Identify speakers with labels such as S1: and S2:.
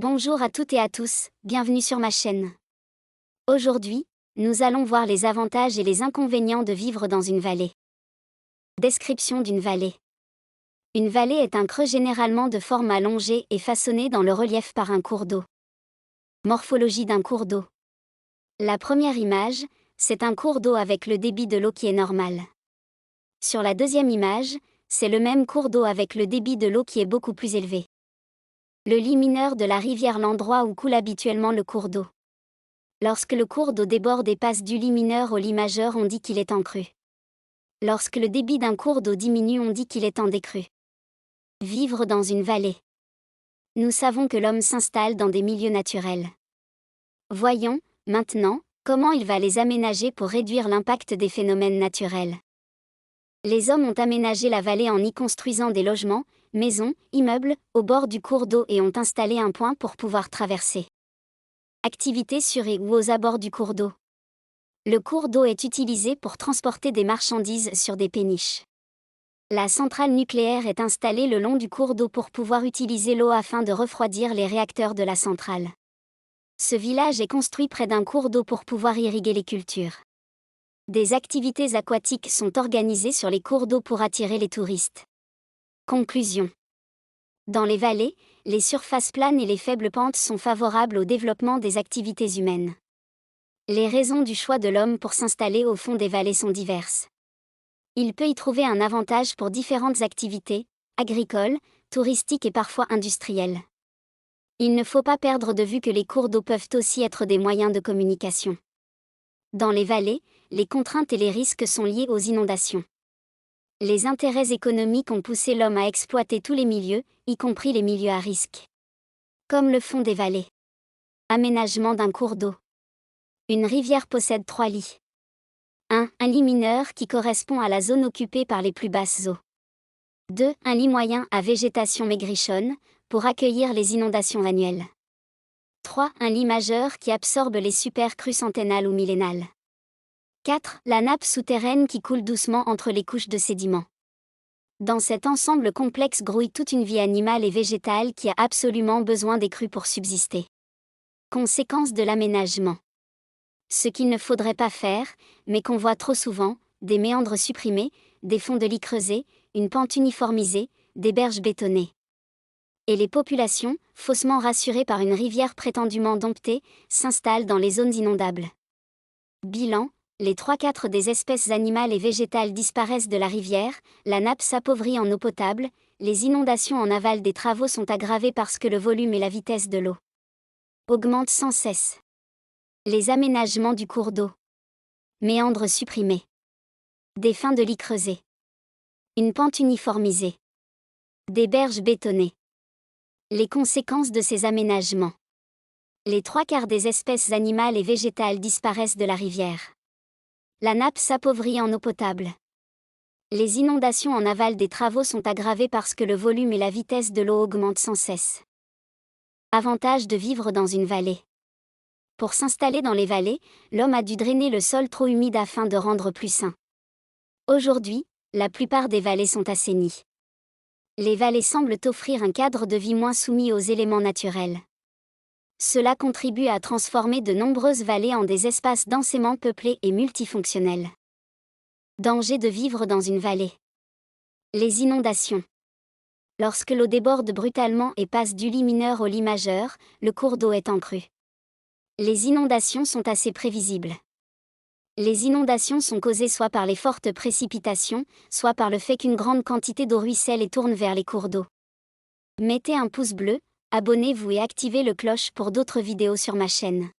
S1: Bonjour à toutes et à tous, bienvenue sur ma chaîne. Aujourd'hui, nous allons voir les avantages et les inconvénients de vivre dans une vallée. Description d'une vallée. Une vallée est un creux généralement de forme allongée et façonné dans le relief par un cours d'eau. Morphologie d'un cours d'eau. La première image, c'est un cours d'eau avec le débit de l'eau qui est normal. Sur la deuxième image, c'est le même cours d'eau avec le débit de l'eau qui est beaucoup plus élevé. Le lit mineur de la rivière, l'endroit où coule habituellement le cours d'eau. Lorsque le cours d'eau déborde et passe du lit mineur au lit majeur, on dit qu'il est en crue. Lorsque le débit d'un cours d'eau diminue, on dit qu'il est en décrue. Vivre dans une vallée. Nous savons que l'homme s'installe dans des milieux naturels. Voyons, maintenant, comment il va les aménager pour réduire l'impact des phénomènes naturels. Les hommes ont aménagé la vallée en y construisant des logements, maisons, immeubles, au bord du cours d'eau et ont installé un pont pour pouvoir traverser. Activités sur et ou aux abords du cours d'eau. Le cours d'eau est utilisé pour transporter des marchandises sur des péniches. La centrale nucléaire est installée le long du cours d'eau pour pouvoir utiliser l'eau afin de refroidir les réacteurs de la centrale. Ce village est construit près d'un cours d'eau pour pouvoir irriguer les cultures. Des activités aquatiques sont organisées sur les cours d'eau pour attirer les touristes. Conclusion. Dans les vallées, les surfaces planes et les faibles pentes sont favorables au développement des activités humaines. Les raisons du choix de l'homme pour s'installer au fond des vallées sont diverses. Il peut y trouver un avantage pour différentes activités, agricoles, touristiques et parfois industrielles. Il ne faut pas perdre de vue que les cours d'eau peuvent aussi être des moyens de communication. Dans les vallées, les contraintes et les risques sont liés aux inondations. Les intérêts économiques ont poussé l'homme à exploiter tous les milieux, y compris les milieux à risque. Comme le fond des vallées. Aménagement d'un cours d'eau. Une rivière possède 3 lits. 1. Un lit mineur qui correspond à la zone occupée par les plus basses eaux. 2. Un lit moyen à végétation maigrichonne, pour accueillir les inondations annuelles. 3. Un lit majeur qui absorbe les supercrues centennales ou millénales. 4. La nappe souterraine qui coule doucement entre les couches de sédiments. Dans cet ensemble complexe grouille toute une vie animale et végétale qui a absolument besoin des crues pour subsister. Conséquences de l'aménagement. Ce qu'il ne faudrait pas faire, mais qu'on voit trop souvent, des méandres supprimés, des fonds de lit creusés, une pente uniformisée, des berges bétonnées. Et les populations, faussement rassurées par une rivière prétendument domptée, s'installent dans les zones inondables. Bilan, les 3/4 des espèces animales et végétales disparaissent de la rivière, la nappe s'appauvrit en eau potable, les inondations en aval des travaux sont aggravées parce que le volume et la vitesse de l'eau augmentent sans cesse. Les aménagements du cours d'eau. Méandres supprimés. Des fins de lit creusés. Une pente uniformisée. Des berges bétonnées. Les conséquences de ces aménagements. Les 3/4 des espèces animales et végétales disparaissent de la rivière. La nappe s'appauvrit en eau potable. Les inondations en aval des travaux sont aggravées parce que le volume et la vitesse de l'eau augmentent sans cesse. Avantage de vivre dans une vallée. Pour s'installer dans les vallées, l'homme a dû drainer le sol trop humide afin de rendre plus sain. Aujourd'hui, la plupart des vallées sont assainies. Les vallées semblent offrir un cadre de vie moins soumis aux éléments naturels. Cela contribue à transformer de nombreuses vallées en des espaces densément peuplés et multifonctionnels. Danger de vivre dans une vallée. Les inondations. Lorsque l'eau déborde brutalement et passe du lit mineur au lit majeur, le cours d'eau est en crue. Les inondations sont assez prévisibles. Les inondations sont causées soit par les fortes précipitations, soit par le fait qu'une grande quantité d'eau ruisselle et tourne vers les cours d'eau. Mettez un pouce bleu, abonnez-vous et activez le cloche pour d'autres vidéos sur ma chaîne.